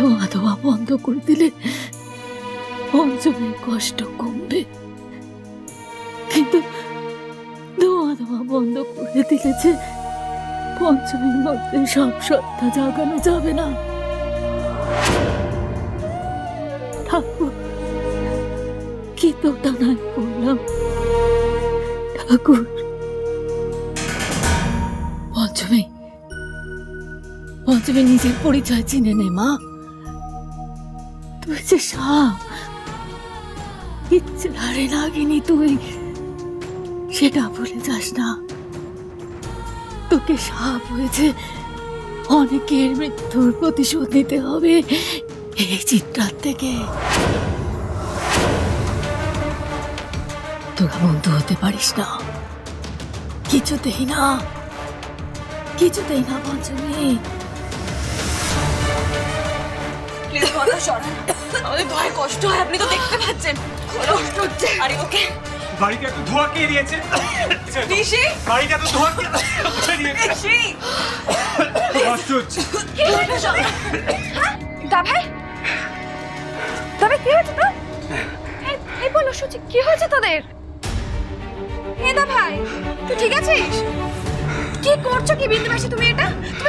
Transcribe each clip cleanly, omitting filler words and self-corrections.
ধোঁয়া ধোঁয়া বন্ধ করে দিলে পঞ্চমীর কষ্ট কমবে, কিন্তু ধোঁয়া ধোঁয়া বন্ধ করে দিলে যে পঞ্চমীর মধ্যে সব সত্তা জাগানো যাবে না। ঠাকুর কি তো টানায় বললাম, ঠাকুর পঞ্চমী পঞ্চমী নিজের পরিচয় চিনে নে মা। তুই যে সাপ, ইচ্ছে ধারে নাগিনি তুই, সেটা ভুলে যাস না। তোকে সাপ হয়েছে অনেকের মৃত্যুর প্রতিশোধ নিতে হবে এই চিত্রার থেকে। তোরা বন্ধু হতে পারিস না, কিছুতেই না, কিছুতেই না পঞ্চমী। আমাদের ভয় কষ্ট হয়, আপনি তো দেখতে পাচ্ছেন কষ্ট হচ্ছে। আরে ওকে বাড়িতে এত ধোঁয়া কে দিয়েছে? ঋষি বাড়িতে এত ধোঁয়া কে দিয়েছে? ঋষি কষ্ট হচ্ছে। দাভাই দাভাই কি হয়েছে তো? এই বলো সুচি, কি হয়েছে তোদের? এ দাভাই তুই ঠিক আছিস? কি করছো কি বিন্দু মাসি তুমি?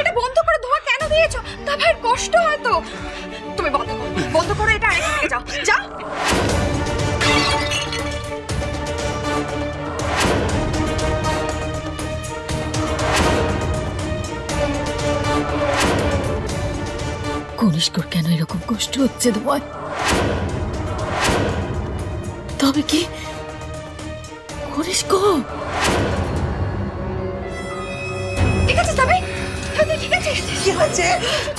এটা বন্ধ করে ধোঁয়া কেন দিয়েছো? দাভাইয়ের কষ্ট হয় তো। তুমি বন্ধ করো এটা, আরেকটা দিকে যাও যাও। কনিষ্কর কেন এরকম কষ্ট হচ্ছে তোমার? তবে কি কনিষ্ক ঠিক আছে দাভাই? ঠিক আছে। কি হয়েছে?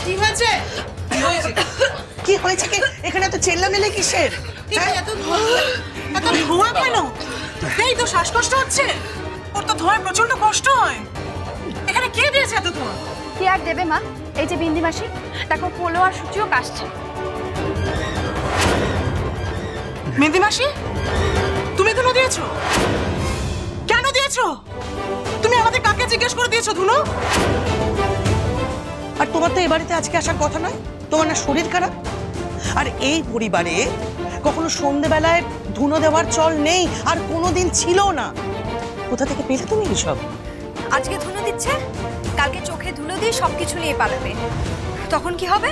কি হয়েছে? কি হয়েছে? কি এখানে এত চেল্লামেলে কিসের? এত ধোঁয়া কেন? এই তো শ্বাসকষ্ট হচ্ছে। ওর তো ধোঁয়ায় প্রচন্ড কষ্ট হয়। এখানে কে দিয়েছে এত ধোঁয়া? কি আর দেবে মা, এই যে বিন্দি মাসি, দেখো পোলো আর সূচিও কাশছে। মেহেন্দি মাসি, তুমি ধুনো দিয়েছো? কেন দিয়েছো? তুমি আমাদের কাকে জিজ্ঞেস করে দিয়েছো ধুনো? আর তোমার তো এ বাড়িতে আজকে আসার কথা নয়। তোমার না শরীর খারাপ? আর এই পরিবারে কখনো সন্ধ্যেবেলায় ধুনো দেওয়ার চল নেই, আর কোনোদিন ছিল না। কোথা থেকে পেলে তুমি এসব? আজকে ধুনো দিচ্ছে, কালকে চোখে ধুলো দিয়ে সবকিছু নিয়ে পালাবে, তখন কি হবে?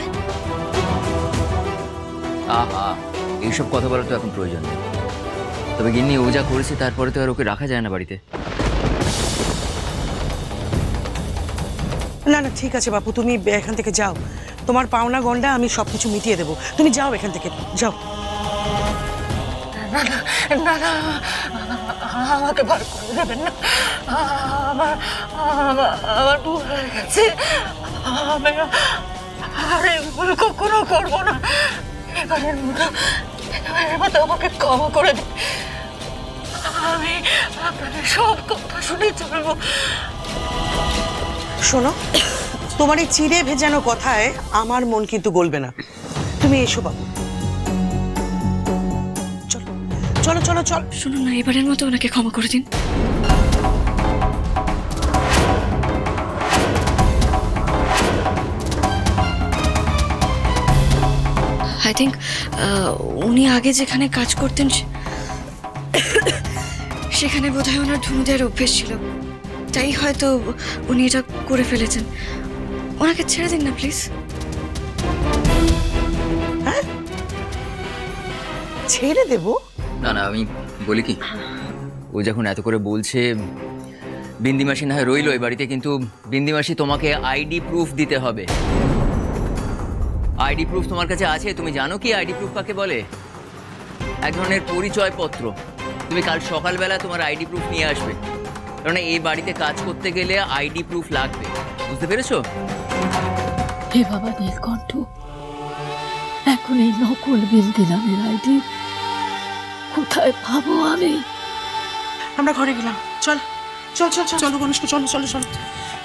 আহা, এইসব কথা বলার তো এখন প্রয়োজন নেই। তবে গিন্নি ও যা করেছে তারপরে তো আর ওকে রাখা যায় না বাড়িতে। না না ঠিক আছে বাপু, তুমি এখান থেকে যাও। তোমার পাওনা গন্ডা আমি সবকিছু মিটিয়ে দেবো। তুমি যাও এখান থেকে, যাও। না না, আমাকে বার করে দেবেন না। আমার ভুল হয়ে গেছে। আমি আর এই ভুল কখনো করবো না। এবারের মতো আমাকে ক্ষমা করে দিন। আমি আপনাদের সব কথা শুনে চলবো। শোনো, তোমার এই চিড়ে ভেজানো কথায় আমার মন কিন্তু গলবে না। তুমি এসো বাবু, চলো চলো চলো চল। শুনুন না, এবারের মতো ওনাকে ক্ষমা করে দিন। আই থিঙ্ক উনি আগে যেখানে কাজ করতেন সেখানে বোধহয় ওনার ধুনো দেওয়ার অভ্যেস ছিল, তাই হয়তো উনি এটা করে ফেলেছেন। ওনাকে ছেড়ে দিন না প্লিজ। হ্যাঁ, ছেড়ে দেবো? না না, আমি বলি কি, ও যখন এত করে বলছে, বিন্দি মাসি না হয় রইল এই বাড়িতে, কিন্তু বিন্দি মাসি তোমাকে আইডি প্রুফ দিতে হবে। আইডি প্রুফ তোমার কাছে আছে? তুমি জানো কি আইডি প্রুফ কাকে বলে? এক ধরনের পরিচয়পত্র। তুমি কাল সকালবেলা তোমার আইডি প্রুফ নিয়ে আসবে, কারণ এই বাড়িতে কাজ করতে গেলে আইডি প্রুফ লাগবে। বুঝতে পেরেছো? হে বাবা নীলকণ্ঠ, এখন এই নকল বিন্দি নামের আইডি কোথায় পাবো আমি? আমরা ঘরে গেলাম। চল চল চল চল, চলো কনিষ্ক, চলো চলো চলো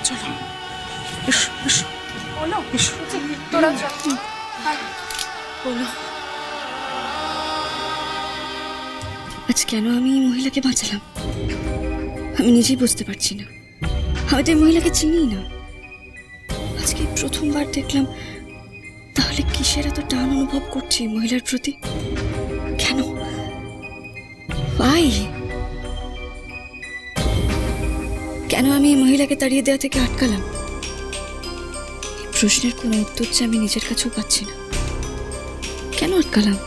চলো। এসো এসো বলো, এসো তোরা চল। বলো, আজ কেন আমি এই মহিলাকে বাঁচালাম আমি নিজেই বুঝতে পারছি না। আমি তো এই মহিলাকে চিনি না, আজকে প্রথমবার দেখলাম তাহলে কিসের এত টান অনুভব করছি মহিলার প্রতি? কেন? ভাই, কেন আমি এই মহিলাকে তাড়িয়ে দেওয়া থেকে আটকালাম? এই প্রশ্নের কোনো উত্তর যে আমি নিজের কাছেও পাচ্ছি না। কেন আটকালাম?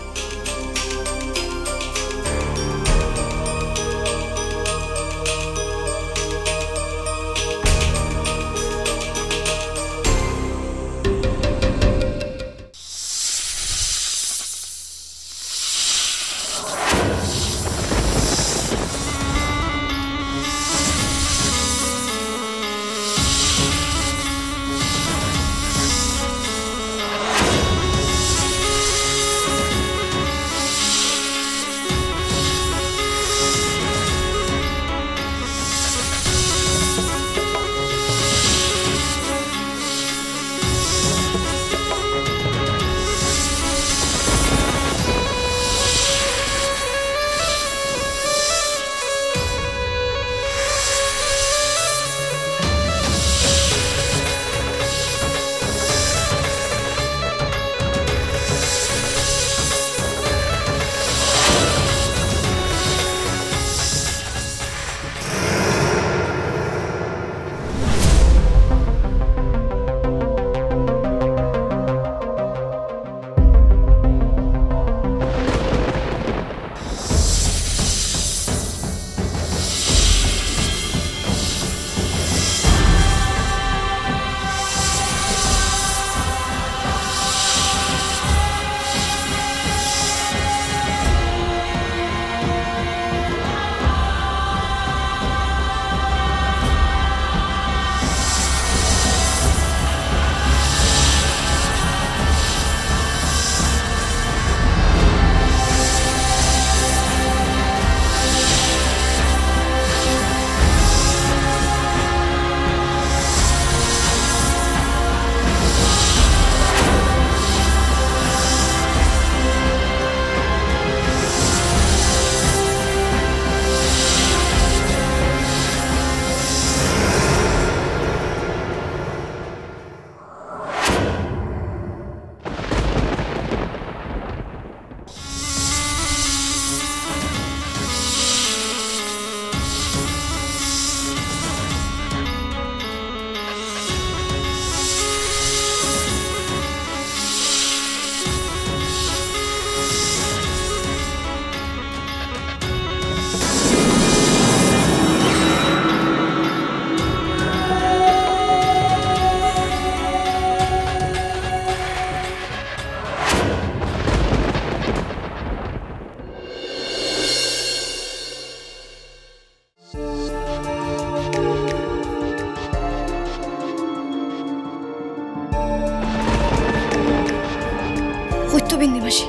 বিন্দি মাসি,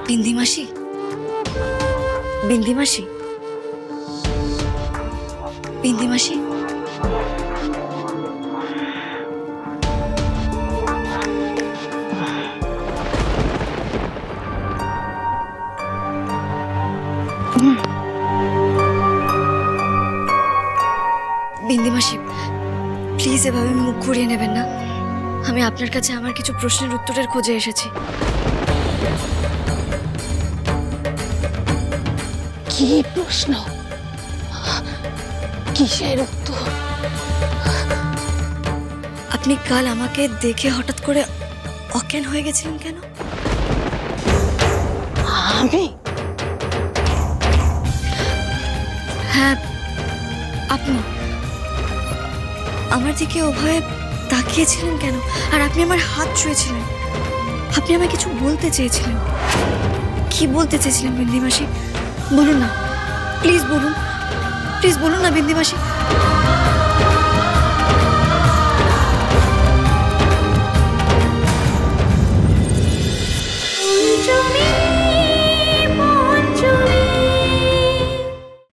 বিন্দি মাসি, বিন্দি মাসি, বিন্দি মাসি। বিন্দি মাসি, প্লিজ এভাবে মুখ ঘুরিয়ে নেবেন না। আমি আপনার কাছে আমার কিছু প্রশ্নের উত্তরের খোঁজে এসেছি। কি প্রশ্ন? কিসের উত্তর? আপনি কাল আমাকে দেখে হঠাৎ করে অজ্ঞান হয়ে গেছিলেন কেন? আমি? হ্যাঁ, আপনি আমার দিকে ওভাবে তাকিয়েছিলেন কেন? আর আপনি আমার হাত ছুঁয়েছিলেন। আপনি আমায় কিছু বলতে চেয়েছিলেন। কি বলতে চেয়েছিলেন বিন্দি মাসি? বলুন না, প্লিজ বলুন, প্লিজ বলুন না বিন্দি মাসি।